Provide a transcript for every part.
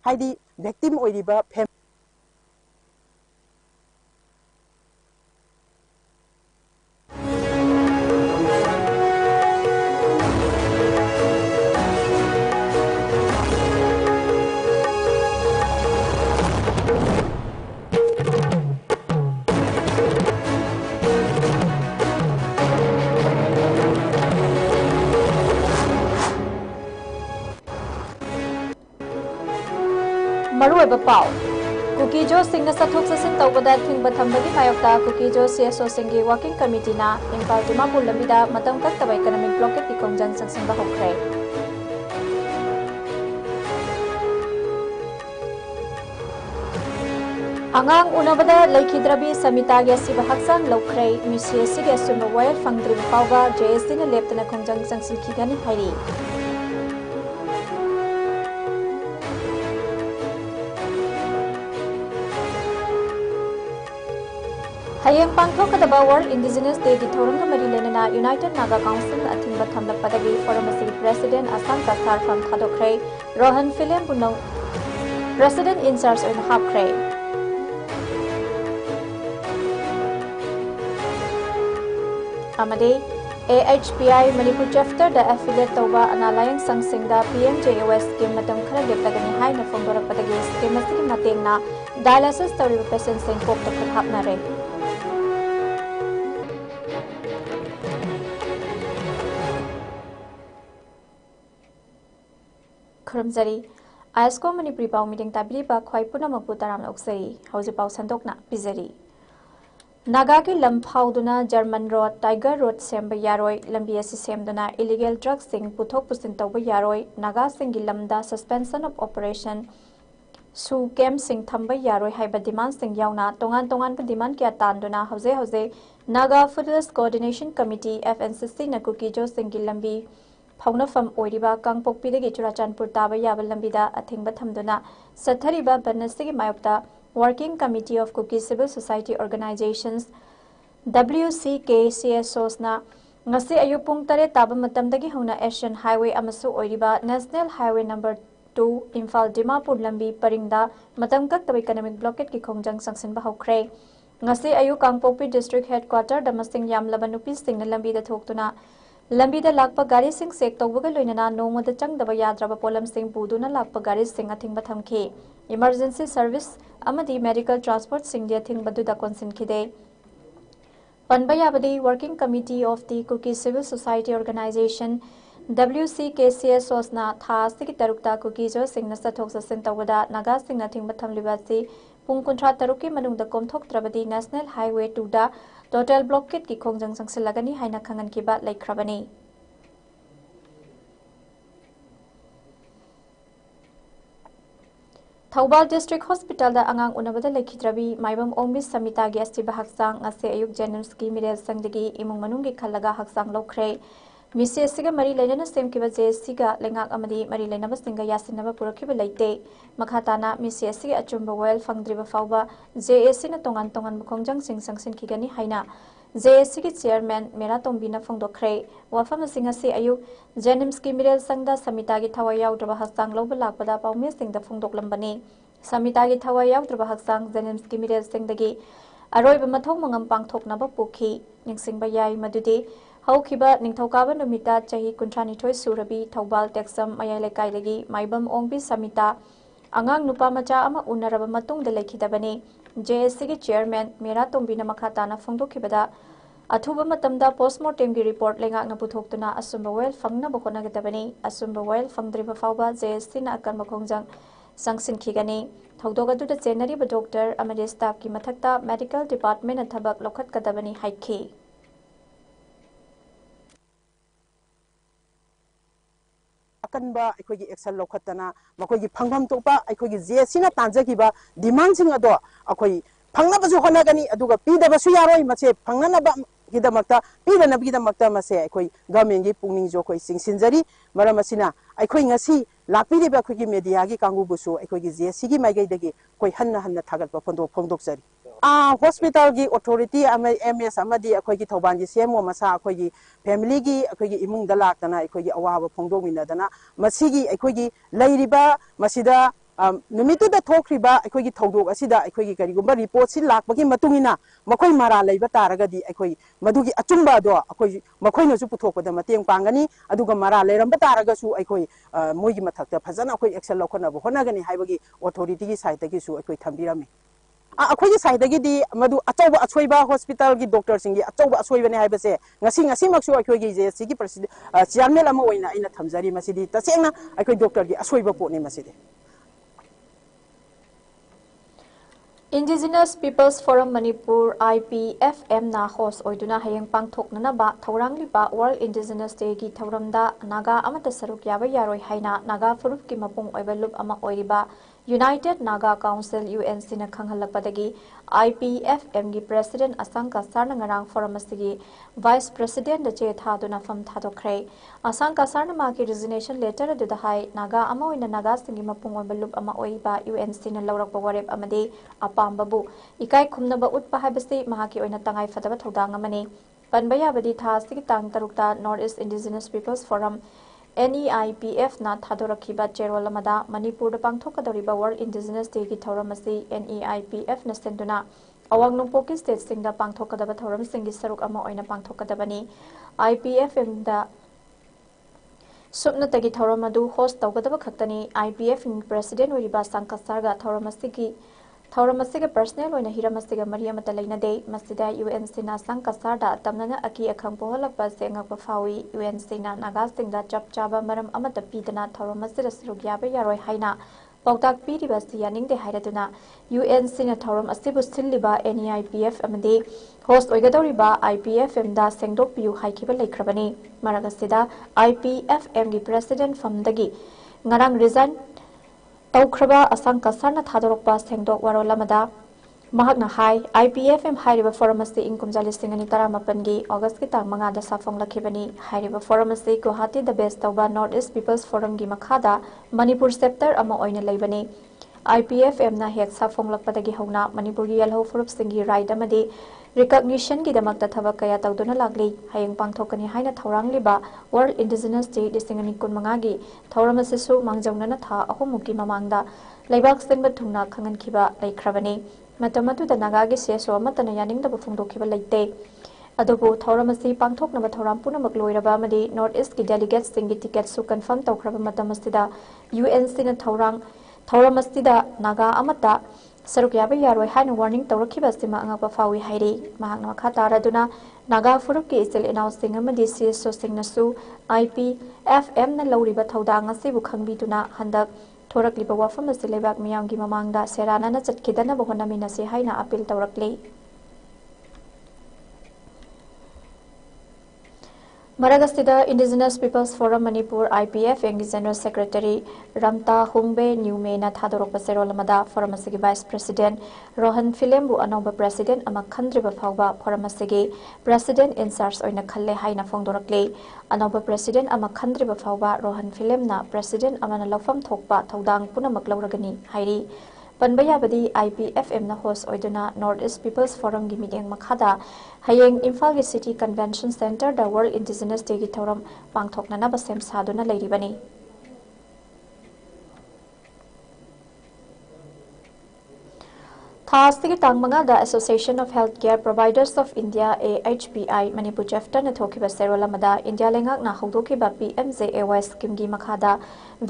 हाइदी victim ओइरिबा मरुएबा पाव cookie जो Singh सथोक ससिन तौबदा थिंगबा थंबगी मायोक्ता cookie जो CSO सिंगी working committee ना इम्फाल दिमापुर लंबिदा मतम कक्तबा इकोनॉमिक ब्लॉकेट की खोंजंग संगसिनबा होख्रे अंगांग उनबदा लेखिद्रबी समिता गे सिबा हक्सांग लौख्रे मिसीएससी गे सुंबा वायर फंगद्रिब फावबा जेएससी ने लेप्तना खोंजंग संगसिनखिगनी हाइरी Hayeng pangthokadaba World Indigenous Day gi thorong mari lenana United Naga Council athingba thamlakpadagi forum asigi President Asang Kasar from Thadokre Rohan Philem Bunong President in charge on Hapkre Amade AHPI Manipur chapter the affiliate Toba Analayang Sangsingda PMJAY scheme matam khara leptagani haina phongdorakpadagi scheme asigi matengna dialysis tawriba patient sing pokta khapnare Kurumzari, ISCOM MANIPURI pau meeting tabili ba khwai punamuk taram oksari, hauji pau sandokna pizari. Naga ki lamphauduna German road, Tiger road semba yaroi, lambi asi semduna illegal drugs sing puthok pusin tawba yaroi, Naga singi lamda suspension of operation su kem sing thamba yaroi haiba demand sing yauna tongan pa demand kya tanduna hauze Naga Footless Coordination Committee FNCC na kuki jo singi lambi Paunafam Oiriba Kangpokpidagi Churachanpur Taba Yaba Lambida Athingba Thamduna Sathariba Banasigi Mayopta Working Committee of Kuki Civil Society Organizations WCKCSOs na ngasi ayupung tare taba matamdagi hona Asian Highway amasu Oiriba National Highway number 2 Imphal Dimapur Lambi Paringda matamkak tabi economic blockade ki khongjang sangsinba hokre ngasi ayu Kangpokpi District Headquarter damasing yamlaba nupi sing na lambi da thoktuna Lambi da lakpa gari sing sek tawbaga loinana noma da changdaba yadraba polam sing puduna lakpa gari sing athingba thamki emergency service amadi medical transport sing dia thingba du da konsinkhide Panba yabadi Working Committee of the Kuki Civil Society Organization WCKCSOs na tha sigi tarukta Kuki jo sing na sathok sasin tawada Naga sing na thingba thamliba si pung kuntra taruki manungda komthok trabadi National Highway 2 da Total blockade ki khongjang sangsilagani haina khangan ki ba laikhrabani Thawbal District Hospital da angang unabada lekhitrabi maibam ongbi samita gi asiba haksang ase ayuk Jennings ki mirel sangdagi imung manungi khallaga haksang lokre MCSC ga mari lainana sem ki ba JSC ga lengak amadi mari lainaba singa yasinaba purakhiba leite makhatana MCSC ga achumba well fangdriba fawba JSC na tongan khongjang sing sangsin khigani haina JSC ki chairman Mera Tombina Fongdokre wafam singa se ayuk Jennings ki mirel sangda samita gi thawai yawdraba haksang loba lakpada pawme singda fongdoklambani samita gi thawai yawdraba haksang Jennings ki mirel singdagi aroiba mathong mangam pangthoknaba pukhi ningsingba yai madudi Haukiba Ningthokaba Numita Chahi Kuntranithoi Surabi Thawbal Texam Mayai Lekailagi Maibam Ongbi Samita Angang Nupa Macha Ama Unaraba Matungda Lekhidabani JSC ki chairman Mera Tombina Makhatana Fongdokhibada Athuba Matamda postmortem gi report lengakna puthoktuna asumba well fangna bokonagadabani asumba well fangdriba fawba JSC na akan makhongjang sangsin khigani thawdogadu da chenari ba doctor amade staff ki mathakta medical department na thabak lokhat kadabani haikhi akanba akhoi gi action lokhatana makoi gi phangam topa akhoi gi JSC na tanjagiba demand sing ado akhoi phangna basu honagani aduga pida basu yaroi mache phangna ba gidamakta pida na gidamakta mase akhoi government gi pungning jo khoi singsinjari maramasina akhoi ngasi lakpiri ba akhoi gi media gi kangu busu akhoi gi JSC gi maigai dagi koi hanna thagat ba phondok hospital gi authority MS amadi akhoi gi thoban gi CMO masa akhoi gi family gi akhoi gi imung da laktana akhoi gi awaba phongdok minadana masigi akhoi gi leiriba masida नुमितुदा थोखरिबा अखोगी थौदोक असिदा अखोगी करिगुंबा report सि लाकबगी मतुंगिना मखोय मारा लैबा तारगदी अखोय मदुगी अचुंबा दो अखोय मखोयनसु पुथोकदा मतेंग पांगनी अदुगा मारा लैरंबा तारगसु अखोय मोयगी मथक्ता फजना अखोय एक्शन लौखनबो होनागनी हाइबगी ऑथोरिटी की साइड तगिसु अखोय थंबिरामी अखोई साइडगी अचौब अचोब हॉस्पिटल की डॉक्टर सिंह अचौब अचोबने है अखोई जे सिगी चेयरमैन थमजरी तसेंना अखोई डॉक्टर की अचोब पोटने Indigenous Peoples Forum Manipur IPFM na host oiduna hayeng pangthoknana ba thaurangliba World Indigenous Day gi thauramda naga amata saruk yaba yaroi haina naga furup ki mapung oiba lup ama oiriba United Naga Council UNC na khanghalakpadagi IPFM gi President Asangka Sarna ngarang forum asigi Vice President da che thaduna fam thadokre Asangka Sarna ma ki resignation letter adu da hai naga ama oina naga singi mapung oiba lup ama oiriba UNC na laurakpa warep amade apambabu ikai khumnaba utpa haibasi mahaki oina tangai fadaba thodang amani panbaya badi tha sigi tang tarukta North East Indigenous Peoples Forum NEIPF na thadoraki ba cherol amada Manipur da pangthokadoriba World Indigenous Day ki thauram asi NEIPF na senduna awang nungpoki state sing da pangthokadaba thauram singi saruk ama oina pangthokadabani IPFM da supna tagi thauram adu host tawgadaba khaktani IPF president uriba Sankasarga thauram asigi Thauramasiga personal oina hiramasiga Mariamata Lainade, Masida UNC na Sankasarda, Tamnana Aki Akang Poholapa Sengak Pafawi, UNC na Nagasingda Chap Chaba Maram Amata Pidana, Thauramasida Surugyaba Yaroi Haina, Pautak Pidibasi Yaning de Haidatuna, UNC na Thauram Asibu Siliba, NEIPF Amade, host Oigadoriba, IPFM da Sengdok Piu Haikiba Lakrabani, Maragasida, IPFM President from Dagi, Ngarang resign. Taukraba Asangka Sarna Thadorokpa Sengdok Warolamada Mahakna Hai IPFM Hairiba Forum-asi Inkumjali Singani Taramapangi August ki tang manga da safong lakibani Hairiba Forum-asi Guwahati the best tauba North East Peoples Forum gi makhada Manipur sector ama oina leibani IPFM na hek safong lakpadagi hauna Manipur gi yalho furup singi right amadi recognition gi damakta thabak kaya tawduna lagli hayeng pangthokani haina thaurangliba World Indigenous Day disingani kunmanga gi thauramasi su mangjongna tha ahumuki mamangda leibak singba thungna khangan khiba laikhrabani matamatu da naga gi seso amatana yaning da bufungdo khiba laite adobu thauramasi pangthoknaba thauram punamak loiraba amadi North East ki delegates singi ticket su confirm tawkhraba matamasida UNC na thauramasida naga amata Saruk yaba yaroi haina warning tawrakhiba sima angapa fawi hairi mahakna makha taraduna naga furup ki isel announcing amadi CSO singnasu IPFM na lauriba thaudang asibu khangbiduna handak thorakliba wafam asi lebak miyamgi mamangda serana na chatkidana bohonamina se haina appeal tawrakli Maragasida Indigenous Peoples Forum Manipur IPFM General Secretary Ramta Hungbe Newme na thadorokpa serolamada Forum asigi Vice President Rohan Filembu anoba President ama khandriba phawba Forum asigi President in charge oina khalle haina phongdorakle anoba President ama khandriba phawba Rohan Filemna President amana lawfam thokpa thodang punamak lawragani hairi Panbayabadi IPFM na host oiduna North East Peoples Forum gi meeting makhada hayeng imphal gi City Convention Center da World Indigenous Day gi thauram pangthokna na basem saduna leiribani Thastigi tangmanga the Association of Healthcare Providers of India AHPI Manipur chapter na thokiba serolamada India lengak na haudokiba PMJAY scheme gi makhada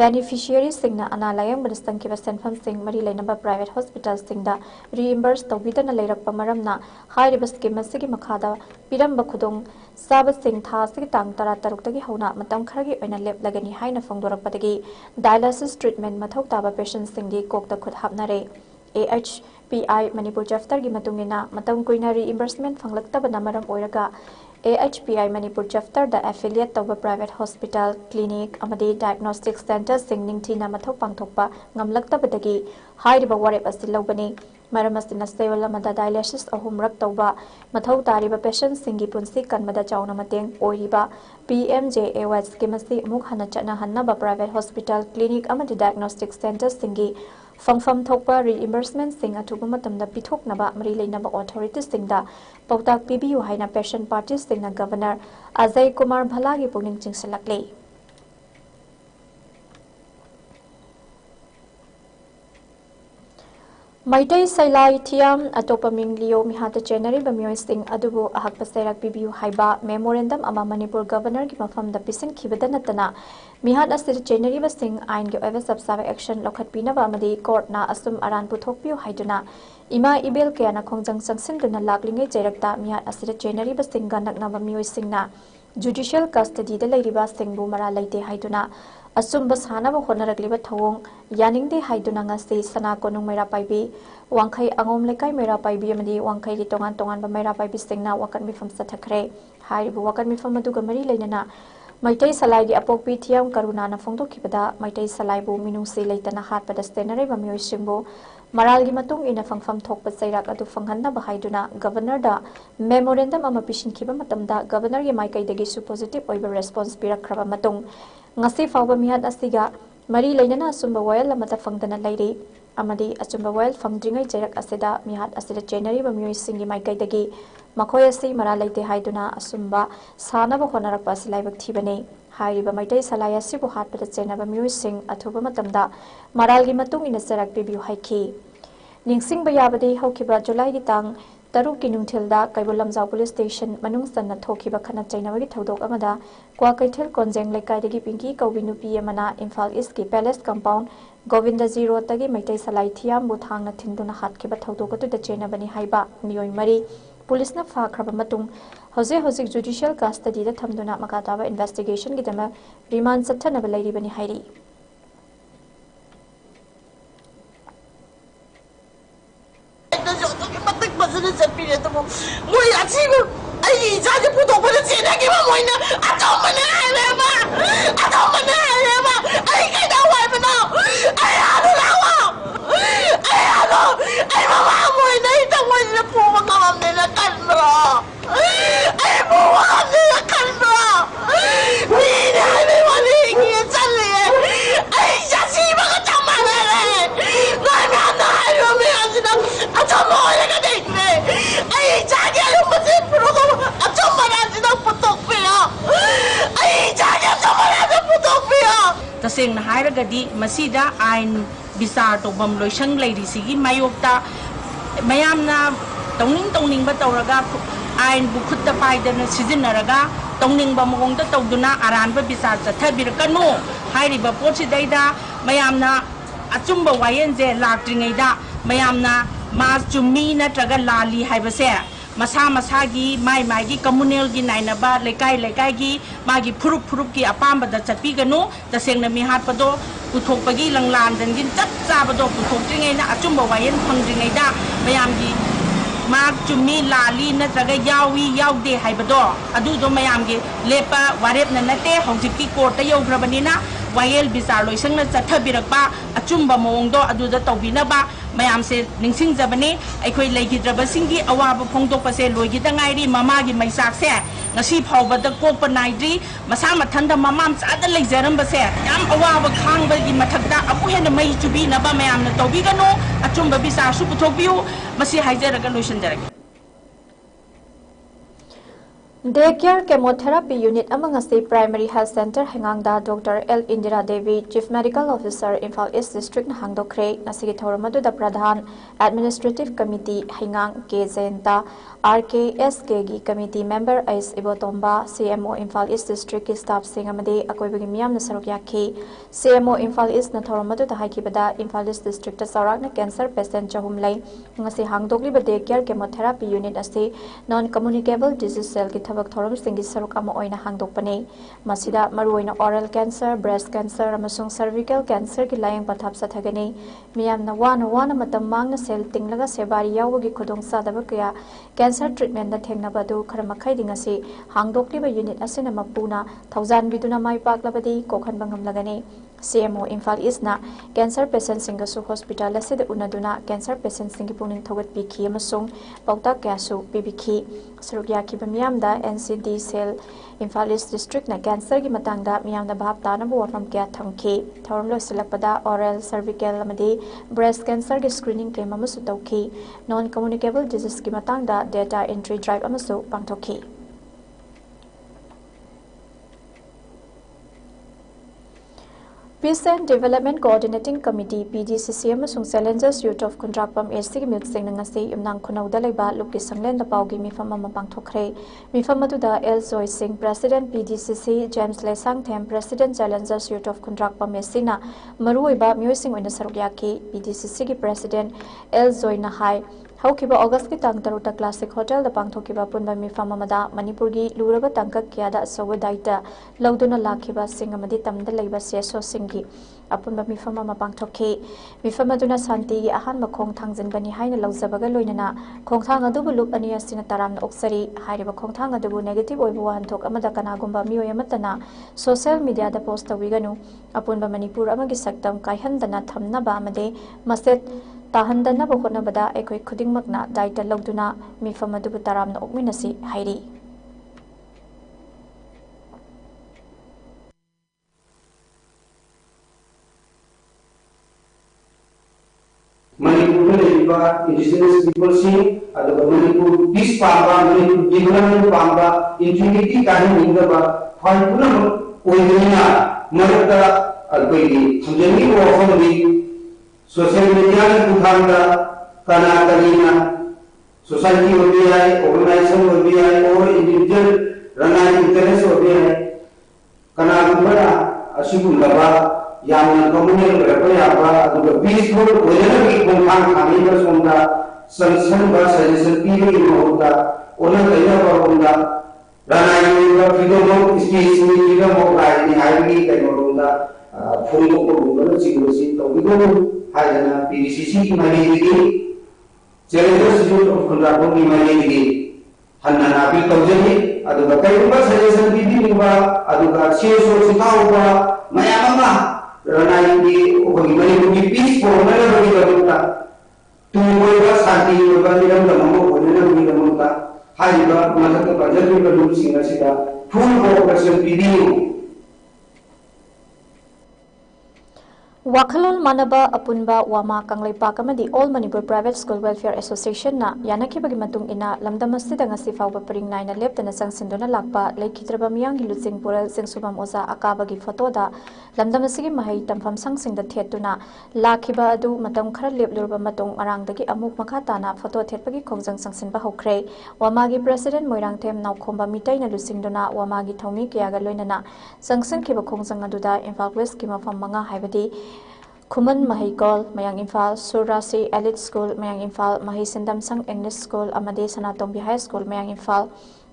beneficiaries singna analayang badastang kiba senfam sing mari leinaba private hospitals singda reimburse tawbidana leirakpa maramna hairiba scheme asigi makhada piramba khudong saba sing thastigi tang tara taruktagi hauna matam kharagi oina leplagani haina phongdorakpadagi dialysis treatment mathau taba patients singdi kokta khud hapnare AHPI Manipur chapter gi matungina matam kuina reimbursement phanglaktabana maram oiraga AHPI Manipur chapter da affiliate tawba private hospital clinic amadi diagnostic center singning thina mathau pangthokpa ngamlaktabadagi hairiba warep asi lobani maram asina sewalamada dialysis ahumrak tawba mathau tariba patients singi punsi kanmada chauna mateng oiriba PMJAY scheme asi amuk hana chana hanna ba private hospital clinic amadi diagnostic center singi Fangfam thokpa reimbursement sing atuba matamda pithoknaba mari leinaba authorities singda pautak PBU haina patient parties singna governor Ajay Kumar Bhala gi pungning chingsalakle Maitai Sailai Thiam Atopa Ming Leo Mihata Chenari Bamioy Singh Adubu Ahak Paserak Bibiu Haiba Memorandum Ama Manipur Governor Gimafam the Pisin Kibadanatana Mihat Asir Chenari Basing Ain Go Ever Subsave Action Lokat Pinava Amadi Court Na Asum Aran Putokpio Haiduna Ima Ibel Kiana Kongjang Sangsinduna Laklinge Jerekta Mihat Asir Chenari Basing Ganak Nava Mioy Singna Judicial Custody the Lady Basing Bumara Late Haiduna Asum Basana Honaragliba Tong Yaningde Haiduna Ngasi Sana Konung Mera Paibi Wangkai Angom Lekai Mera Paibi Amadi Wangkai Tongan Tongan Bamera Paibi Singna Wakan Mifam Satakre Haribu Wakan Mifam Madugamari Lenana Maitai Salai di Apokpi Tiam Karuna na Fongdo Kipada Maitai Salai bu Minungsi Leitana Hat pada Stenare Bamioy Simbo Maralgi Matung ina Fangfam Tok Pasairak Adu Fanghana Bahaiduna Governor da Memorandum Ama Pishin Kiba Matamda Governor Yamaikai Degisu Positive Oiber Response Pira Kraba Matung Ngasi Fauba Mihat Asiga Mari Lainana Sumba Wail Lamata Fangdana Lady Amadi Achumba Wail Fangdringai Jerak Asida Mihat Asida January Bamioy Singi Maikai Degi Makoyasi Maralaite Haiduna Asumba Sana Bohonarak Pasilaibak Tibane Hairiba Maitai Salaya Sibu Hat Pada Jenaba Bamioy Sing Atuba Matamda Maralgi Matung ina Serak Bibiu Haiki Ningsing Bayabadi Hokiba July Ditang Taruki Nungtilda Kaibulamzau Police Station Manung Sana Tokiba Kana Chainawagi Todok Amada Kwa Kaitil Konjeng Lekaidagi Pinki Kaubinupi Amana Imphal East Ki Palace Compound Govinda Zero Tagi Maitai Salai Thiam Buthangna Tinduna Hatkiba Todokatu the Chainabani Haiba Mioy Mari Police na Fakraba Matung Hosik Judicial Custody the Tamduna Makataba Investigation Gidama Remand Satanaba Lady Bani Hairi Tasing na hairagadi masida ain bisar to bam loisang lady sigi mayokta mayam na tongning ba tawraga ain bukhutta paidana sizinaraga tongning ba mongda tawduna aran ba bisar chathabir kanu hairiba potsi daida mayam na achumba wayenje laktringaida mayam na mas chummi na traga lali haibase Masa masagi mai gi communal gi nainaba lekai gi magi phurup gi apamba da chapi ganu da sengna mi hat pado puthok pagi langlan dan gin chap chabado puthok tringai na achumba wayen phangdringai da mayam gi mak chumi lali na traga yawi yaude haibado adu do mayam gi lepa warep na nate hojiki court ta yograbani na wayel bizar loisang na chathabirakba achumba mongdo adu da tawbina ba mayam se ningsing jabani aikoi legidraba singi awaba phongdok pase loigida ngairi mamagi maisak se ngasi phawbada kokpa naidri masa mathanda mamam chada leijaram base yam awaba khangba gi mathakda abu hena mai chubi na ba mayam na tobi gano achumba bisa su puthokbiu masi haijaraga loisan jarage Daycare Chemotherapy Unit among the Primary Health Center Hangangda Dr. L. Indira Devi, Chief Medical Officer, Imphal East District Hangdokre, Nasigi Thoramadu the Pradhan, Administrative Committee Hangang Kezenta, RKSK Committee Member Ais Ibotomba, CMO Imphal East District Staff Singamade, Akoibigimiam Nasarukyaki, CMO Imphal East Nathoramadu the Haikibada, Imphal East District Sarakna Cancer Patient Chahumlay, Nasi Hangdokli Daycare Chemotherapy Unit as the Non-Communicable Disease Cell Thawak thoram singi saruk ama oina hangdokpane masida maruoina oral cancer breast cancer amasung cervical cancer ki layang pathap sathagani miyamna wana matam mangna sel tinglaga sebari yawgi khudong sadaba kya cancer treatment da thengnaba du kharamakhai dingasi hangdokliba unit asina mapuna 1000 biduna mai paklabadi kokhan bangam lagani CMO Imphal East na cancer patient singasu hospital asida unaduna cancer patient singi puning thogat pikhi amasung pauta kyasu pibikhi sarukya ki bamyamda NCD cell Imphal East district na cancer gi matangda miyamda bhab tana bu wafam kya thamki thorum lo silakpada oral cervical amadi breast cancer gi screening claim amasu tawki non communicable disease gi matangda data entry drive amasu pangthokhi Peace and Development Coordinating Committee PDCC amasung Challenges Youth of Kontrakpam SC gi miyuksing ngasi imnang khunauda leiba lukki sanglen da paugi mifam ama pangthokre mifam aduda L Joy Singh President PDCC James Lesang Them President Challenges Youth of Kontrakpam SC na maruiba miyosing oina saruk yaki PDCC gi President L Joy na hai Haukiba August ki tang taruta Classic Hotel da pangthokiba punba mifam amada Manipur gi luraba tangka kyada asowa daita lauduna lakhiba sing amadi tamda leiba seso singgi apunba mifam ama pangthokhi mifam aduna santi gi ahan makhong thangjinbani haina laujabaga loinana khongthang adubu lup ani asina taramna oksari hairiba khongthang adubu negative oibu wanthok amada kanagumba miyoy amatana social media da post tawiganu apunba Manipur amagi saktam kaihandana thamnaba amade maset Tahandana bokona bada ekoi khuding makna daita logduna mifam adubu taramna okminasi hairi Manipur leiba indigenous people sing aduga Manipur peace pamba Manipur development pamba infinity kahin ingaba phai puna oidina marakta alpegi thamjani ko ofamdi social media की कुठांगा कना Kareena society हो भी है organisation हो भी है और individual रंगा इंटरेस्ट हो भी है कना गुबरा असिगु लबा यामन कम्युनिटी रखो याबा अदुगा पीसफुल ओजना की कोंखान खामी का सोंदा संसन का सजेशन पीवे की होता ओना कइया पर होंदा रंगा का फ्रीडम ऑफ स्पीच में फ्रीडम ऑफ राइट नि हाईवी कइ होंदा फोंदो को गुबरा सिगुसी तो बिगो हाइजना PDCC की मरीजगी Challenges Youth of Kontrakpam की मरीजगी हन्ना नापी तौजनी अदुगा कईबा सजेशन पीबीबा अदुगा सेसो सिखाउबा मयाममा रनाइंगी ओगी मरीजगी पीस फोरनल बगी दमुता तुमोइबा शांति ओगा निरम दमो ओनना बगी दमुता हाइबा मथक बजट का रूप सिंगा सिदा full cooperation PBU Wakhalol Manaba Apunba Wama Kanglaipak amadi All Manipur Private School Welfare Association na yanakibagi matung ina lamdamasida ngasi fawba paring naina leptana sangsindona lakpa laikhitraba miyang gilutsing pural singsubam oza akabagi photo da lamdamasigi mahai tampham sangsingda thetuna lakhiba adu matam khara leplurba matung arangdagi amuk makha tana photo thetpagi khongjang sangsinba hokre wamagi President Moirang Them Naukhomba mitaina lusingdona wamagi thomi kyaga loinana sangsin khiba khongjang aduda Imphal West ki mafam manga haibadi Kuman Mahikol, Mayang Imphal, Surasi Elite School, Mayang Imphal, Mahisindam Sang English School, Amade Sanatombi High School, Mayang Imphal,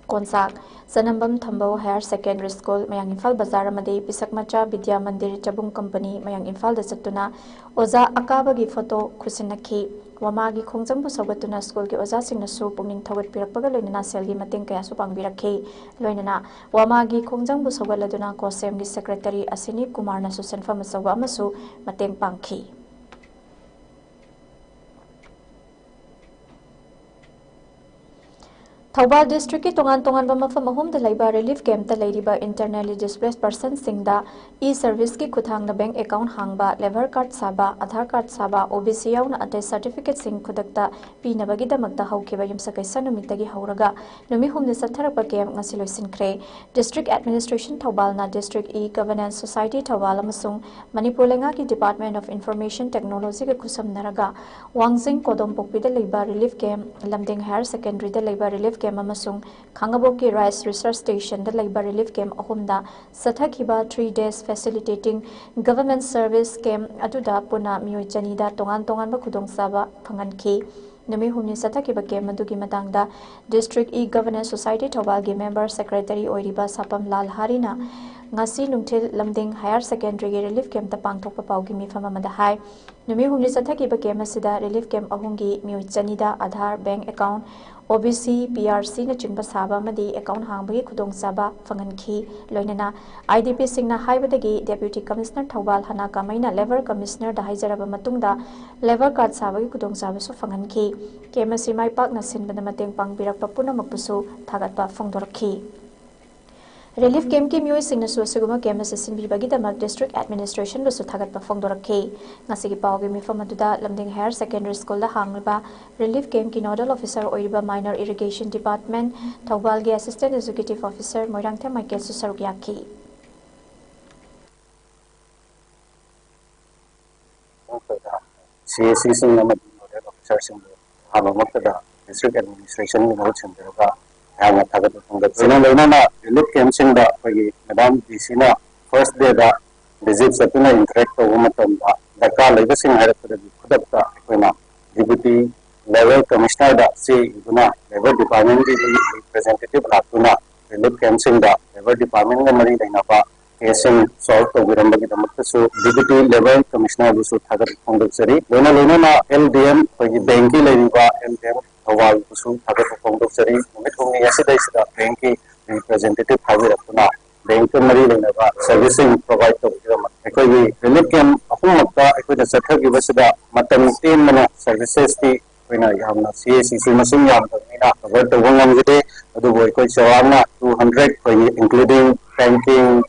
Konsak, Sanambam Thambo Higher Secondary School, Mayang Imphal Bazar Amade, Pisakmacha Vidya Mandir Chabung Company, Mayang Imphal Dasatuna, Oza Akabagi Photo Kusinaki, Wamagi Khongjangbu Sogatuna School ki Oza Singnasu Pungning Thawat Pirakpaga Loinana Selgi Mating Kaya Su Pangbirakhi, Loinana, Wamagi Khongjangbu Sogaladuna Kosem gi Secretary Asini Kumar Nasu Senfam Soga Amasu Mating Pangki. Thawbal District ki tongan mafam ahum da laiba relief camp ta lairiba internally displaced persons singda e-service ki kuthang na bank account hangba lever card saba Aadhaar card saba OBC yauna ate certificate sing khudakta pinabagi damakta haukiba yumsa kaisa numitagi hauraga numi humne satharapa camp ngasi loisinkhre District Administration Thawbal na District E-Governance Society Thawbal amasung Manipur lenga ki Department of Information Technology ka khusamnaraga Wangjing Kodom Pokpi da laiba relief camp Lamding Higher Secondary da laiba relief camp amasung Khangaboki Rice Research Station da laiba relief camp ahumda sathakiba 3 days facilitating government service camp aduda puna miyoi chanida tongan ba khudong saba phanganki numi humni sathakiba camp adugi matangda District E-Governance Society Thawbal gi member secretary oiriba Sapam Lal Harina ngasi nungthil Lamding Higher Secondary relief camp ta pangthokpa paugi mifam amada hai numi humni sathakiba camp asida relief camp ahungi miyoi chanida Aadhaar bank account OBC, PRC na chingba saba madi account hangbagi khudong saba phanganki loinana IDP singna haibadagi Deputy Commissioner Thawbal Hana Kamaina Level Commissioner da haijaraba matungda level card sabagi khudong saba su phanganki kemasi mai pak na sinbana mateng pangbirakpa punamakpusu thagatpa phongdorakhi Relief camp ki miyoi singna su siguma camp na sinbibagi damak District Administration lu su thagatpa phongdorakhi ngasigi pawgi mifam aduda Lamding Higher Secondary School da hangliba Relief camp ki Nodal Officer oiriba Minor Irrigation Department Thawbal gi Assistant Executive Officer Moirangthem Michael su sarukyaki CAC sing amadi nodal officer sing hamakta district administration ni mahut sindra yang thagat punggat sina leina na relief camp sing da pagi madam DC na first day da visit satuna interact to matam da daka leba sing harat da khudapta koina deputy level commissioner da se guna labor department ki representative ratuna relief camp sing da labor department ga mari leina pa casing solve to giramba ki damakta so deputy level commissioner bu su thagat punggat sari leina na LDM pagi banki leiba LDM awal busu thagat punggat sari mit hongni asida isda banki representative thagat ratuna bank mari leina ba servicing provide to giramba ekoi relief camp ahumata ekoi da satha gi basida matam team mana services ti koina yamna CAC masing yam na cover to wangam gide adu boy koi chawangna 200 koi including banking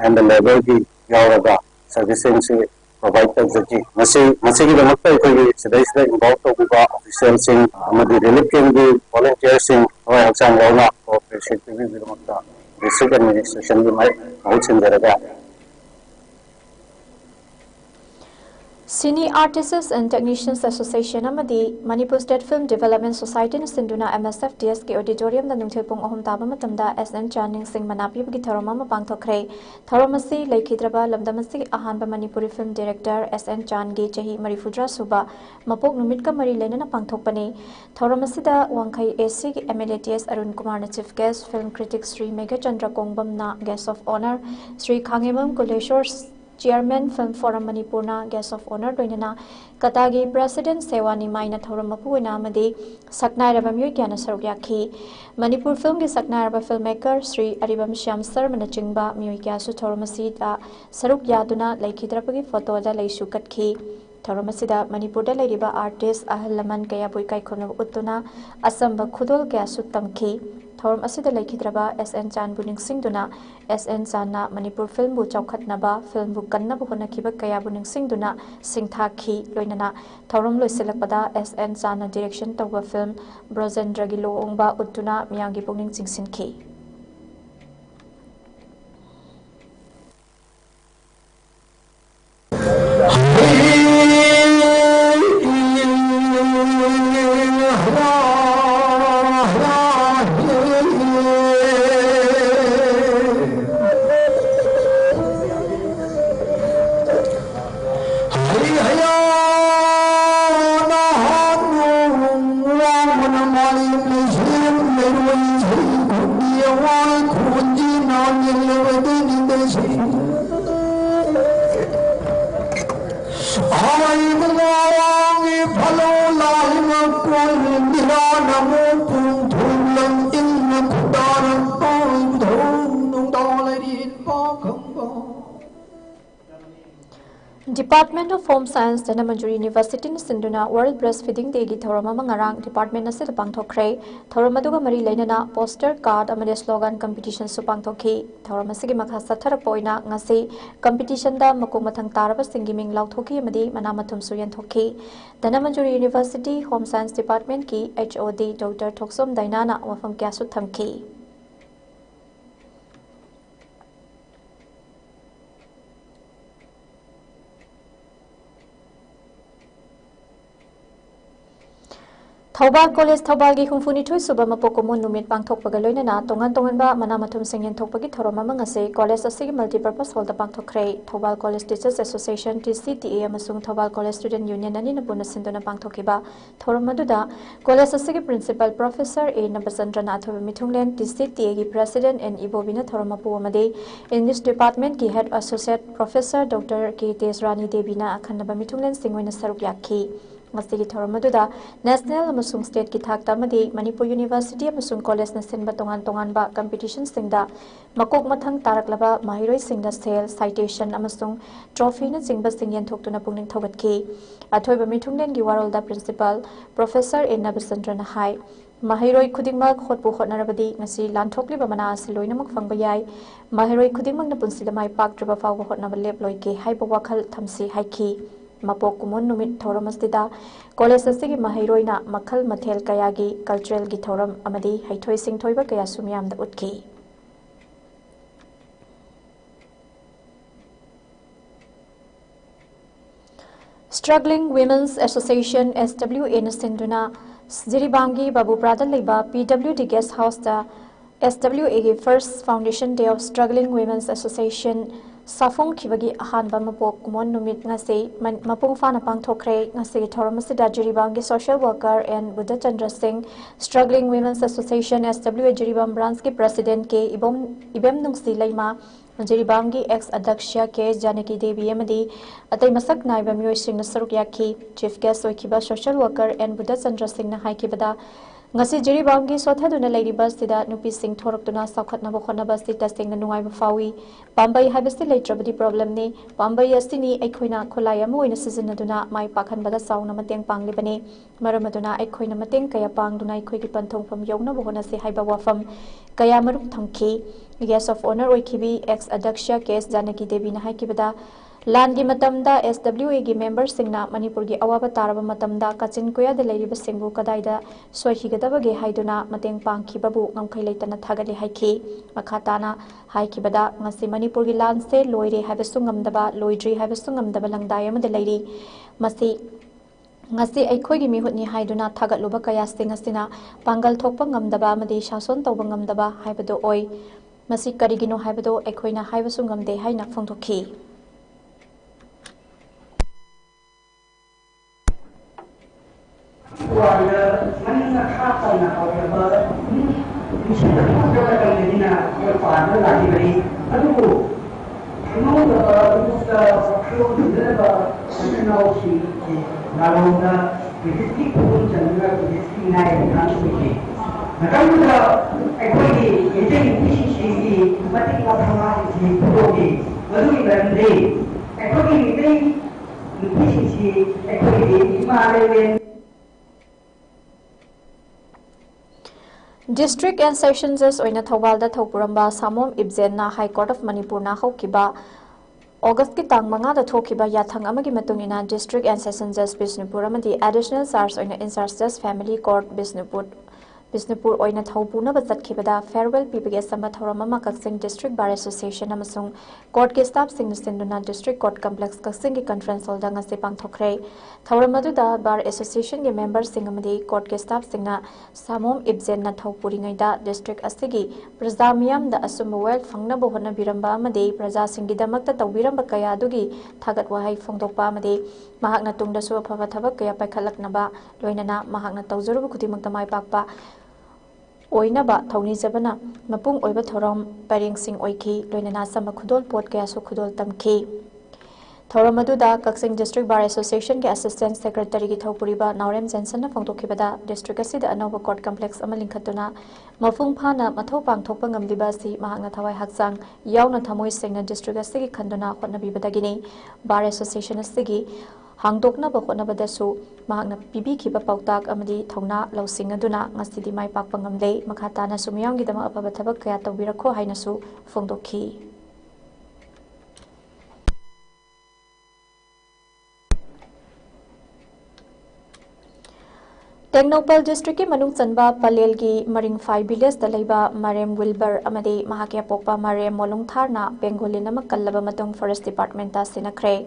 and the labor ki yawraga servicing se provide to jaki masi ki damakta ekoi sidai sidai involve to ba official sing amadi relief camp gi volunteers sing hoy haksang lawna cooperation ti bi damakta district administration gi mai bahut sindaraga Cine Artists and Technicians Association amadi Manipur State Film Development Society na sinduna MSFDS ke auditorium na nungthil pung ahum taba matamda SN Channing Singh manapi bagi tharoma ma pangthokre tharomasi laikhidraba lamdamasi ahanba Manipuri Film Director SN Chan gi chahi marifudra suba mapok numit ka mari lena na pangthokpani tharomasi da wangkhai AC ki MLATS Arun Kumar na chief guest film critic Sri Megha Chandra Kongbam na guest of honor Sri Khangimam Kuleshwar Chairman Film Forum Manipurna Guest of Honor Doinana Katagi President Sewani Maina Thoramapuina Madi Saknai Rabamyu Kyana Sarugyaki Manipur Film ki Saknai Rabba filmmaker Sri Aribam Shyam Sir Manachingba Miyukya Su Thoramasida Saruk Yaduna Laikhidrapagi photo da Laishu Katki Thoramasida Manipur da Ladiba artist Ahal Laman Kaya Buikai Kono Utuna Asamba Khudol Kaya Sutamki Thorum asida laikhidraba SN Chan bu ningsingduna SN Chan na Manipur film bu chawkhatnaba film bu kanna bu honakiba kaya bu ningsingduna singthakhi loinana thorum loiselakpada SN Chan na direction tawba film Brojendra gi loongba utuna miyangi pungning chingsinki Department of Home Science Dhanamajuri University na sinduna World Breastfeeding Day gi thorama mangarang department na sila pangthokre thorama duga mari lainana poster card amade slogan competition su pangthokhi thorama sigi makha sathara poina ngasi competition da makung mathang taraba singi ming lauthoki amadi manamathum su yanthokhi Dhanamajuri University Home Science Department ki HOD Dr. Thoksom Dainana wafam kya su thamki Thobal College Thobal gi khungfuni thui suba mapokomun numit pangthokpaga loinana tongan tonganba manamathum singyen thokpagi thoroma mangase college asigi multipurpose hall da pangthokre Thobal College Teachers Association TCTA amasung Thobal College Student Union ani na puna sinduna pangthokiba thoromaduda college asigi principal professor A Nabasandra Nathoba Mithunglen TCTA gi president and ibobina thoroma pu amade English department ki head associate professor Dr. K Tesrani Devina akhanaba Mithunglen singwena saruk yakhi Masigi Thoramaduda National amasung State ki thakta amadi Manipur University amasung college na sinba tongan tongan ba competition singda makok mathang taraklaba mahiroi singda sale citation amasung trophy na singba singyan thoktuna pungning thogatki athoiba mithunglen gi warolda principal professor Enna Basandra na hai mahiroi khudingmak khotpu khotnarabadi ngasi lanthokliba mana asiloinamak phangba yai mahiroi khudingmak na punsida mai paktraba fawba khotnaba lep loike haiba wakhal thamsi haiki Mapok kumun numit thoram asida college asigi mahairoina makhal mathel kayagi cultural gi thoram amadi haithoi singthoiba kaya sumyam da utki Struggling Women's Association SWA na sinduna Jiribangi Babuprada leba PWD Guest House da SWA gi First Foundation Day of Struggling Women's Association Safong Kibagi Ahanba Mapok Kumon Numit ngasi Mapung Fana Pangthokre ngasi Thoramasida Jiribangi Social Worker and Buddha Chandra Singh Struggling Women's Association SWA Jiribam Branch ki President ke Ibem Nungsi Laima Jiribangi ex Adaksha ke Janaki Devi Amadi Atai Masak Naiba Myoy Singh na Saruk Yaki Chief Guest Oikiba Social Worker and Buddha Chandra Singh na Haikibada ngasi Jiribangi Sothaduna Lady Bus Sida Nupi Singh Thoraktuna Sakhatna Bokhana Sita Singh na Nungaiba Fawi Pambai Habasti Latrabadi problem ni Pambai Yastini Ekoina Kolayamu in a season aduna my Pakan Bada Sauna Mateng Panglibani Maramaduna Ekoina Mateng Kaya Pangduna Kwiki Pantong from Yona Bohona Si Haiba Wafam Kaya Maruk Tanki Guest of Honor Oikibi ex Adaksha case Janaki Devi na Haikibada Landi Matamda SWA gi members singna Manipur gi awaba taraba matamda Kachin Koya de Lady Singbu Kadaida Sohigadabagi Haiduna Mateng Pangkibabu Ngamkai Laitana Tagali Haiki Makatana Haikibada Ngasi Manipur gi Lanse Loire Habesungam Loidri Habesungam Langdayam de Lady Masi ngasi aikoi gi mihutni haiduna thagat luba kaya singasina pangal thokpa ngamdaba amadi shason tawba ngamdaba haibado oi masi karigino haibado aikoina haibasu ngamde haina phongthokhi District and Sessions Judge oina Thawalda Thawpuramba Samom Ibzen na High Court of Manipur na hokiba August ki tang manga da thokiba yathang amagi matungina District and Sessions Judge Bisnupur amadi additional charge oina in charge Judge Family Court Bisnupur oina Thawpuna bazatkibada farewell PPG sama Thawramama Kaksing District Bar Association amasung court ke staff sing sinduna District Court Complex Kaksing ki conference hall da ngase pangthokre Thawramadu da Bar Association ke members sing amadi court ke staff singna Samom Ibzen na Thawpuri ngaida District asigi praja miyam da asum well phangna bohona biramba amadi praja singi damakta tawbiramba kaya adugi thagat wahai phongdokpa amadi mahakna tungda su aphaba thabak kaya paikhalaknaba loinana mahakna tawjarubu khudimangta mai pakpa Oinaba Tony Zabana Mapung Oiba Thoram Paring Sing Oiki Loinana Sama Khudol Port Kayasu Khudol Tamki Thoramaduda Kaksing District Bar Association ke Assistant Secretary ki Thawpuriba Naurem Jensen na Phongtokibada District asida Anova Court Complex amalinkhatuna Mafung Phana Mathau Pangthokpa ngamliba si mahakna thawai haksang yauna thamoi singna District asigi khanduna hotnabibadagini Bar Association asigi Hangdokna Bakhonabadasu Mahakna Bibi Kiba Pautak Amadi Thongna Lausing Aduna Ngasidi Mai Pakpangamle Makhatana Sumyang Gidama Apabataba Kaya Tawbirako Hainasu Phongdokhi Technopal District ki Manung Chanba Palel gi Maring 5 village da leiba Marem Wilbur amadi Mahakya Pokpa Marem Molung Tharna Bengalin ama kallaba matung Forest Department ta sinakre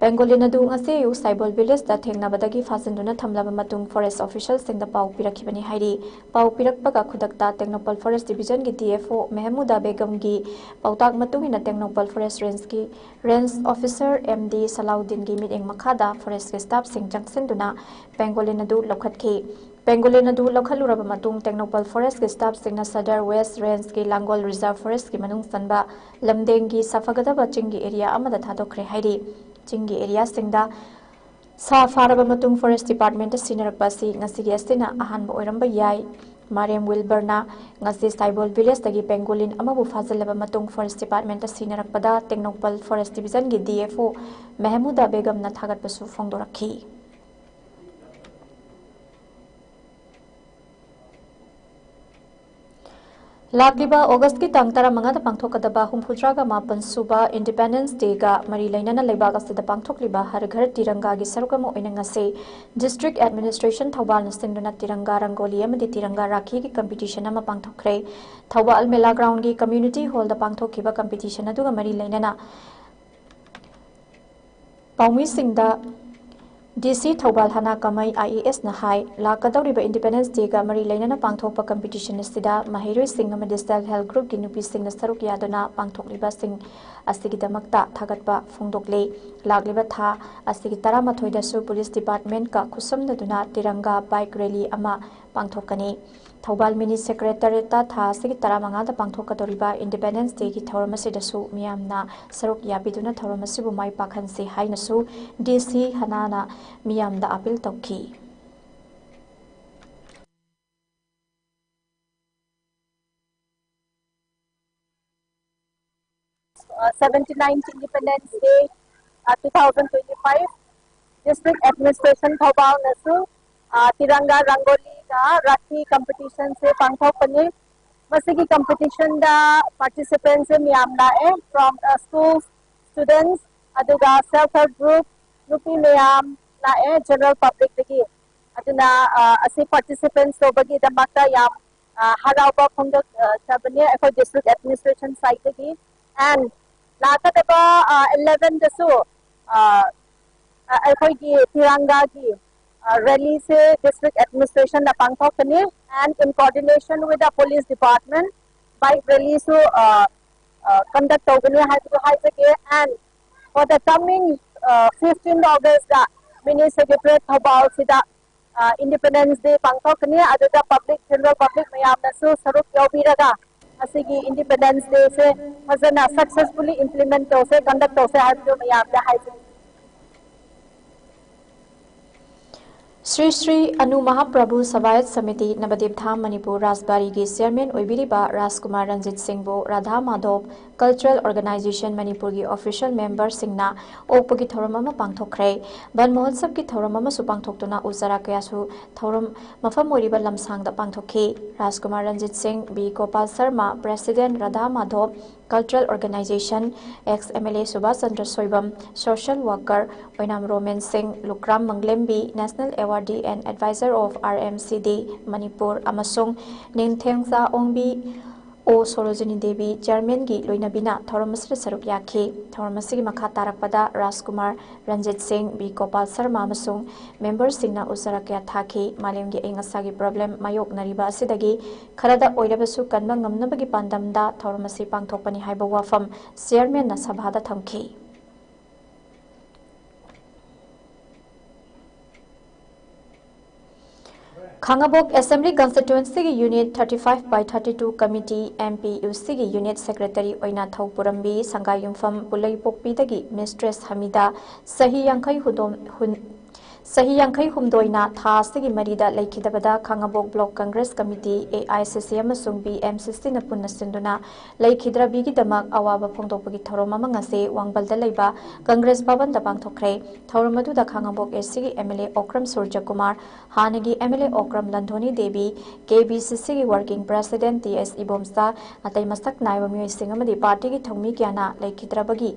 Bengalina du ngase yu Saibol village da thengnabadagi fazinduna thamlaba matung forest officials singda pau pirakibani hairi pau pirakpaga khudakta Technopal Forest Division gi DFO Mehmuda Begum gi pautak matungina Technopal Forest Range Officer MD Salaudin gi meeting makhada forest ke staff sing jangsinduna Bengalina du lokhatki Bengalina du lokhaluraba matung Technopal Forest ke staff singna Sadar West Range ki Langol Reserve Forest ki manung sanba lamdeng gi safagadaba chingi area amada thadokre hairi Chingi area singda sa faraba matung Forest Department sinarakpasi ngasigi astina ahanba oiramba yai Mariam Wilburna ngasi Saibol village dagi Pengolin amabu fazalaba matung Forest Department sinarakpada Technopal Forest Division gi DFO Mehmuda Begum na thagatpasu phongdorakhi Lagliba August ki tang tara manga da pangthokadaba humphudra ga mapan suba Independence Day ga mari lainana leibak asida pangthokliba har ghar tiranga gi sarukam oina ngase District Administration Thawbal nasinduna tiranga rangoli amadi tiranga rakhi ki competition ama pangthokre Thawbal Mela Ground gi community hall da pangthokhiba competition aduga mari lainana Paumi singda DC Thobal Hana Kamai IAS na hai lakadawriba Independence Day ga mari lainana pangthokpa competition asida mahiroi sing amadi self help group gi nupi sing na saruk yaduna pangthokliba sing asigidamakta thagatpa phongdokle lagliba tha asigi 13 da su police department ka khusamnaduna tiranga bike rally ama pangthokani Thobal Mini Secretariat ta tha asigi 15 da pangthokadoriba Independence Day gi thawramasi da su miyamna saruk yabiduna thawramasi bu mai pakhansi haina su DC Hanana miyamda appeal tauki 79th Independence Day 2025 District Administration Thobal nasu Tiranga Rangoli ka Rakhi competition se pangthokpani masigi competition da participants miyam lae from schools students aduga self help group nupi miyam lae general public dagi aduna asi participants so bagi damakta yam harauba phongdok chabani ekoi district administration side dagi and lakataba 11 dasu ekoi gi tiranga gi rally se district administration na pangthokani and in coordination with the police department bike rally so conduct togani haijake and for the coming 15th August da mini secretariat Thobal sida Independence Day pangthokani aduda public general public mayam nasu saruk yaubiraga asigi Independence Day se fazana successfully implement tose conduct tose haiju mayam da haijake Sri Sri Anu Mahaprabhu Savayat Samiti Nabadip Dham Manipur Rasbari gi Chairman Oibiriba Rajkumar Ranjit Singh bo Radha Madhov Cultural Organization Manipur gi official member Singna Okpagi Thoram ama pangthokre Ban Mahotsav gi Thoram ama su pangthoktuna Uzara Kayasu Thoram Mafam Oiriba Lamsang da pangthokhi Rajkumar Ranjit Singh B Gopal Sharma President Radha Madhov Cultural Organization ex-MLA Subhash Chandra Soibam Social Worker Oinam Roman Singh Lukram Manglembi National Awardee and Advisor of RMCD Manipur Amasung Ningthengsa Ongbi O Sorojini Devi Chairman gi Loinabina Thoramasri Saruk Yaki Thoramasi Makha Tarakpada Rajkumar Ranjit Singh B Gopal Sharma Amasung members Singna Usarakya Thaki Malemgi Engasagi problem Mayok Nariba Asidagi Kharada Oirabasu Kanba Ngamnabagi Pandamda Thoramasi Pangthokpani Haiba Wafam Chairman na Sabhada Thamki Khangabok Assembly Constituency Unit 35 by 32 Committee MPUC Unit Secretary Oina Thau Purambi Sangai Yumfam Pulai Pokpidagi Mistress Hamida Sahi Yankai Humdoina Thasigi Marida Laikidabada Khangabok Block Congress Committee AICC Amasung BM60 na Punna Sinduna Laikidra Bigi Damak Awaba Pongdopagi Thoroma Ngase Wangbalda Laiba Congress Bhavan da Pangthokre Thoromadu da Khangabok SC MLA Okram Surja Kumar Hanagi MLA Okram Landhoni Devi KBCC Working President TS Ibomsa Atai Masak Naiba Myoy Singamadi Party gi Thongmi Kyana Laikidra Bagi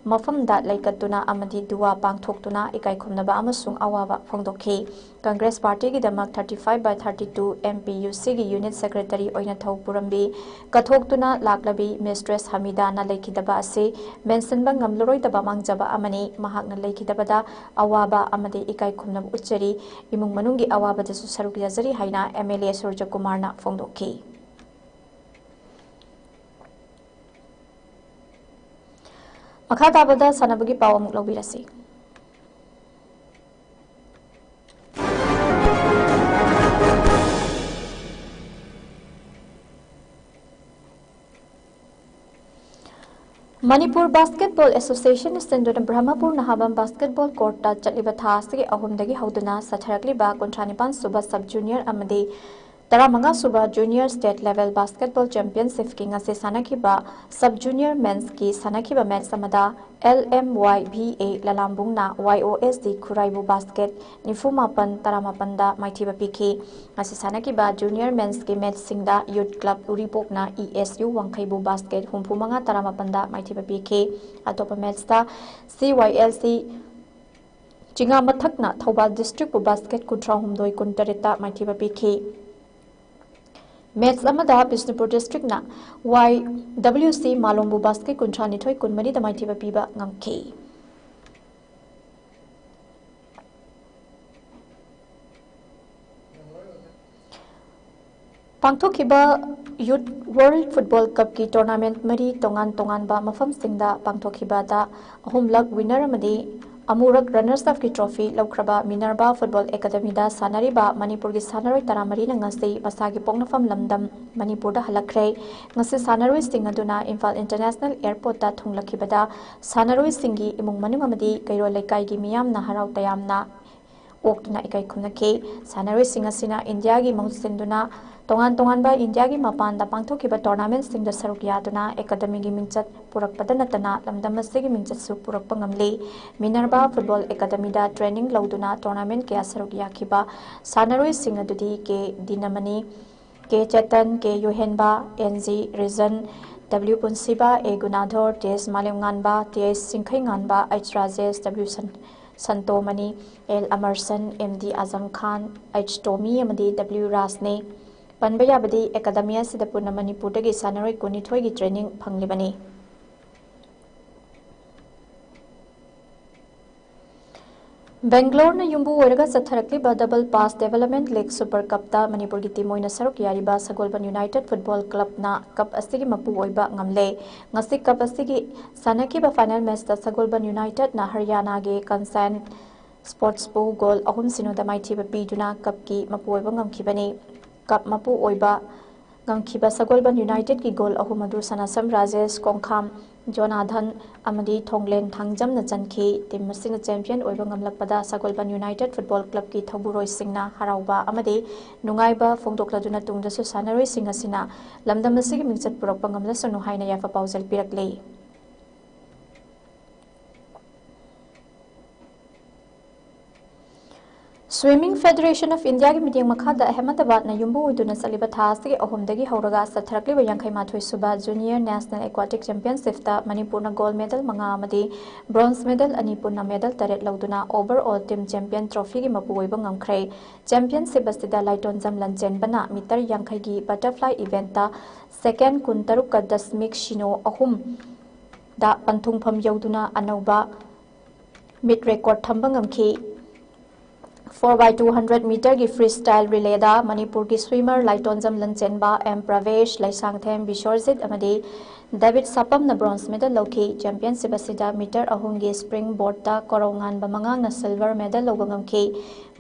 Mafamda Laikatuna Amadi Dua Pangthoktuna Ikai Khumnaba Amasung Awaba Phongdokhi Congress Party gi Damak 35 by 32 MPUC gi Unit Secretary Oina Thau Purambi Kathoktuna Laklabi Mistress Hamida na Laikidaba Ase Mentionba Ngamloroi daba Mangjaba Amani Mahakna Laikidabada Awaba Amadi Ikai Khumnaba Uchari Imung Manungi Awaba Dasu Saruk Yazari Haina MLA Surja Kumar na Phongdokhi Makhatabada Sanabagi Pawam Lobirasi Manipur Basketball Association Sinduna Brahmapur Nahabam Basketball Court ta Chatliba Thasigi Ahumdagi Hauduna Satharakliba Kontranipan Suba Sub Junior Amadi Taramanga Suba Junior State Level Basketball Championship King Ase Sanakiba Sub Junior Men's Ki Sanakiba Match Samada LMYBA Lalambungna YOSD Kuraibu Basket Nifumapan Taramapanda Maitiba Piki Ase Sanakiba Junior Men's Ki Match Singda Youth Club Uripokna ESU Wangkaibu Basket Humpumanga Taramapanda Maitiba Piki Atopa Match ta CYLC Chinga Mathakna Thobal District Basket Kutra Humdoi Kuntarita Maitiba Piki Match Amada Bishnupur District na YWC Malombu Basket Kuntrani Toy Kunmani the Mighty Piba Ngamki. पांथोखिबा youth world football cup की tournament मरी तोंगान तोंगानबा मफमसिंगदा पांथोखिबादा अहुमलक winner अमदी अमूरक रनर्स अप की ट्रॉफी लौख्रबा मिनर्बा फुटबॉल एकेडमीदा सानरिबा मणिपुर की सानरोय तरामरी नंगसी मसागी पोंगनफम लमदम मणिपुर हलखरे ngasi सानरोय सिंग अदुना इम्फाल इंटरनेशनल एयरपोर्ट ता थुंगलखिबदा सानरोय सिंगी इमुंग मनुंग अमदी कैरो लेकाई की मियामना हराव तयामना ओक्तुना इकाई खुमनखे सानरोय सिंग असिना इंडिया की महत्सिंदुना तोंगान तोंगानबा इंडिया की मपानदा पांथोखिबा टूर्नामेंट सिंग द सरुक यादुना एकेडमी की मिंचत पुरकपदा नतना लमदम असिगी मिंचत सु पुरकप ngamle मिनर्बा फुटबॉल एकेडमी दा ट्रेनिंग लौदुना टूर्नामेंट के सरुक याखिबा सानरोय सिंग अदुदी के Dinamani K Chetan K Yohenba NG Rijen W Punshiba A Gunadhor टेस Malemnganba TS Singkhainganba H Rajesh W Santomani L Amarson MD Azam Khan H Tomy अमदी डब्ल्यू राजने पनबयाबदी एकेडमी असिदा पुना मणिपुरदगी सानरोय कुनिथोय की ट्रेनिंग फंगलिबनी बेंगलोर युम्बू ओरगा चथरक्लिबा double pass development league super cup ता मणिपुर की टीम ओइना सरुक यारिबा सगोलबन यूनाइटेड फुटबॉल क्लब ना कप असिगी मपु ओइबा ngamle ngasi कप असिगी सानकिबा फाइनल मैच ता सगोलबन यूनाइटेड ना हरियाणा के कंसेंट स्पोर्ट्स पु गोल 3-0 दा माइथिबा पीदुना कप की मपु ओइबा ngamkhibani कप मपु ओइबा ngamkhiba सगोलबन यूनाइटेड की गोल 3 अदु सनासम राजेश कोंखाम जोनाथन अमदी थोंगलेन थांगजम न चनखी टीम मसिना चैंपियन ओइबा ngamlakpada Sagolband United Football Club की थौबुरोय सिंगना हराउबा अमदी नुंगाइबा फोंदोक्लदुना तुंगदसु सानरोय सिंग असिना लमदम असिगी मिंचत पुरकपा ngamlasunu हाइना याफा पाउजल पिरकले स्विमिंग फेडरेशन ऑफ इंडिया की मीटिंग मखादा अहमदाबाद न युम्बू उदुना चलिबा थासगे अहोमदगी हौरगा सथरक्लिबा यांखैमाथोय सुबा जूनियर नेशनल एक्वाटिक चैंपियनशिप ता मणिपुरना गोल्ड मेडल 5 अमदी ब्रोंज मेडल 2 पुना मेडल 8 लौदुना ओवरऑल टीम चैंपियन ट्रॉफी की मपु ओइबा ngamkhre चैंपियनशिप असिदा लाइटोनजम लंचेनबना मीटर यांखै की बटरफ्लाई इवेंट ता सेकेंड 13 का दशमिक शिनो अहुम दा पंथुंगफम यौदुना अनौबा मिड रिकॉर्ड थंबा ngamखी 4x200 मीटर की फ्री स्टाइल रिलेदा मणिपुर की स्विमर लाइटोनजम लंचेनबा एम प्रवेश लाइसांगथेम बिशोरजित अमदी डेविड सापम न ब्रोंज मेडल लौखी चैंपियनशिप असिदा मीटर अहुम की स्प्रिंग बोर्ड ता कोरोंगानबा मंगांग न सिल्वर मेडल लौबा ngamखी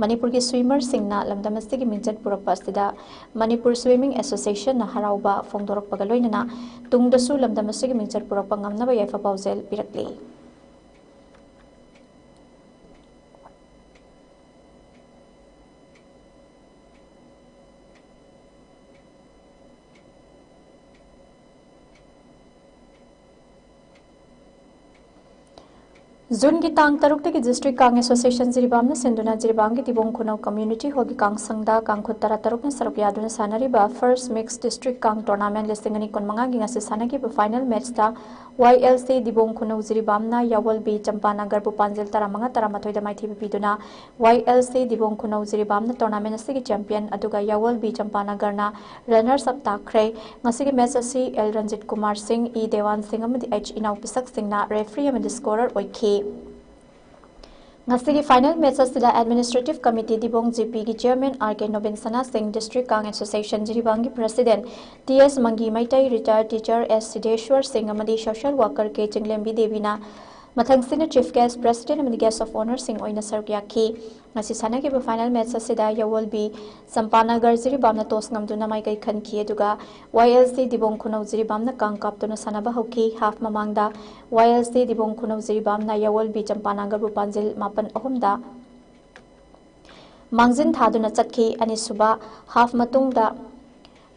मणिपुर की स्विमर सिंगना लमदम असिगी मिंचत पुरकपा असिदा मणिपुर स्विमिंग एसोसिएशन न हराउबा फोंदोरकपगा लोइनना तुंगदसु लमदम असिगी मिंचत पुरकपा ngamnaba याफा पाउजेल पिरकले जून की तांग तरुक की डिस्ट्रिक्ट कांग एसोसिएशन जिरीबाम ने सिंधुना जिरीबाम की तिबोंग खुनौ कम्युनिटी हॉल की कांग संगदा कांगखुत तरा तरुक ने सरुक यादुना सानरीबा फर्स्ट मिक्स डिस्ट्रिक्ट कांग टूर्नामेंट लिस्टिंगनी कुनमंगा की ngasi सानकी फाइनल मैच ता YLC दिबोंग खुनौ जिरीबाम ना यावल बी चंपानगर पुपांजिल तरामंगा तरामाथोय दा माइथि पिदुना YLC दिबोंग खुनौ जिरीबाम ना टूर्नामेंट असि की चैंपियन अदुगा यावल बी चंपानगर ना रनर्स अप ताखरे ngasi की मैच असि एल रंजित कुमार सिंह ई देवान सिंह अमदी एच इनाउ पिसक सिंह ना रेफरी अमदी स्कोरर ओइखी ngasi फाइनल मैच असिदा एडमिनिस्ट्रेटिव कमिटी दिबोंग जीपी की chairman RK Nobin Sana Singh district Kang association Jiribam की प्रेसिडेंट टीएस मंगी मैtai retired teacher S Siddheshwar Singh अमदी सोशल वर्कर के चिंगलेंबी देवीना मथंगसिना चीफ गेस्ट प्रेसिडेंट अमदी गेस्ट ऑफ ऑनर सिंह ओइना सरुक याखी ngasi सानकी फाइनल मैच असिदा यावल बी चंपानगर जिरीबाम ना टॉस ngamduna माइकै खनखी अदुगा YLC दिबोंग खुनौ जिरीबाम ना कांग कापतुना सानबा हौखी हाफ ममांगदा YLC दिबोंग खुनौ जिरीबाम ना यावल बी चंपानगर बुपांजिल 9-3 दा मांगजिन थादुना चटखी अनिसुबा हाफ मतुंगदा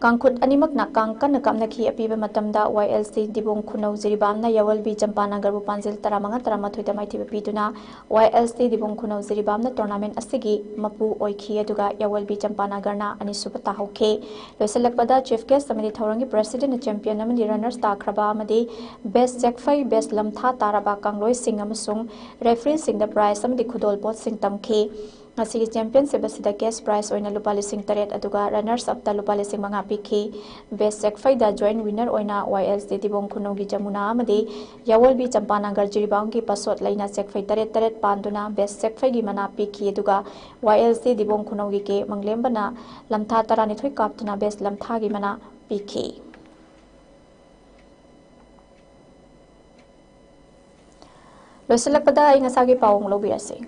कांगखुत अनिमक ना कांग कन कामनखी अपीबा मतमदा YLC दिबोंग खुनौ जिरीबाम ना यावल बी चंपानगर बुपांजिल 13-13 दा माइथिबा पीदुना YLC दिबोंग खुनौ जिरीबाम ना टूर्नामेंट असिगी मपु ओइखी अदुगा यावल बी चंपानगर ना अनिसुबा ताहौखे लोइसलकपदा चीफ गेस्ट अमदी थौरंगी प्रेसिडेंट चैंपियन अमदी रनर्स ताखरबा अमदी बेस्ट चेकफाई बेस्ट लमथा ताराबा कांगलोय सिंह अमसुंग रेफरी सिंह द प्राइस अमदी खुदोल पोत Singh तमखे Ngasigi championship asida cash prize oina lupa lising taret aduga runners up ta lupa lising manga pikhi best sekfai da joint winner oina YLC tibong khunongi jamuna amadi yawolbi champanagar jiribang ki pasot laina sekfai taret taret panduna best sekfai gi mana pikhi aduga YLC dibong khunongi ke manglembana lamtha tarani thoi kaptuna best lamtha gi mana pikhi losilakpada ai ngasagi pawong lobirase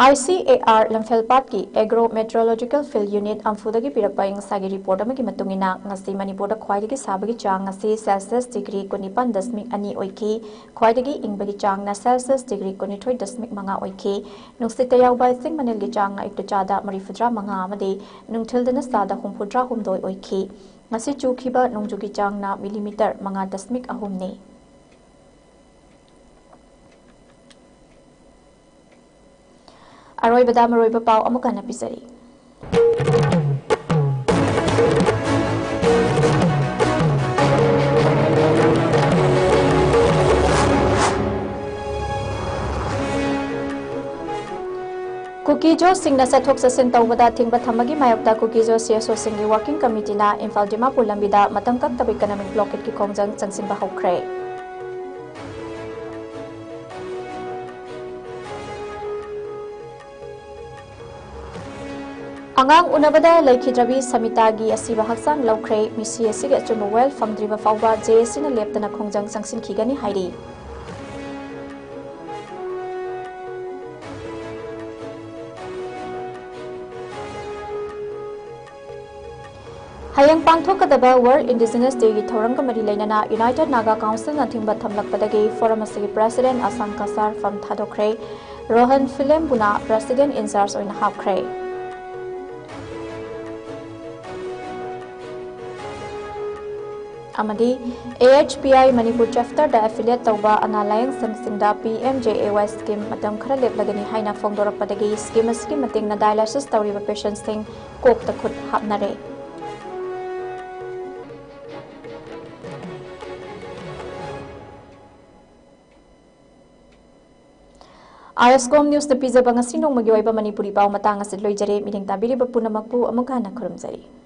ICAR Lamfelpat ki Agro Meteorological Field Unit Amfudagi Pirakpa Sagi report amagi matungina ngasi Manipur khwaidagi sabagi chang ngasi Celsius degree 19.2 oiki khwaidagi ingbagi chang na Celsius degree 19.5 oiki nungsita yawba sing manelgi chang na iktuchada marifudra manga amadi nungthildana sada humfudra humdoi oiki ngasi chukhiba nungjugi chang na millimeter manga dasmik ahumni Aroy bada maroy ba pau amuka na pisari. Kukijo singna sathok sasin tawbada thingba thamagi mayokta Kukijo CSO singi working committee na imphal dimapur lambida matam kak tab economic blockade ki khongjang changsin ba hokre. Angang unabada laikhidrabi samitagi asiba haksang laukre misi asiga chuma well famdriba fawba JSC na leptana khongjang sangsin khigani hairi Hayang pangthokadaba World Indigenous Day gi thoranga mari lainana United Naga Council na thingba thamlakpadagi forum asigi president Asan Kasar from Thadokre Rohan Philem buna president in charge oina hapkre Amadi AHPI Manipur chapter da affiliate tawba analayang samsingda PMJAY scheme matam khara leplagani haina phongdorakpadagi scheme asigi matingna dialysis tawriba patients sing kok ta khut hapnare ISCOM news na pizza bangasi nong magi oiba Manipuri pau matang asid loijare mining tabiri ba punamakpu amukana khurumjari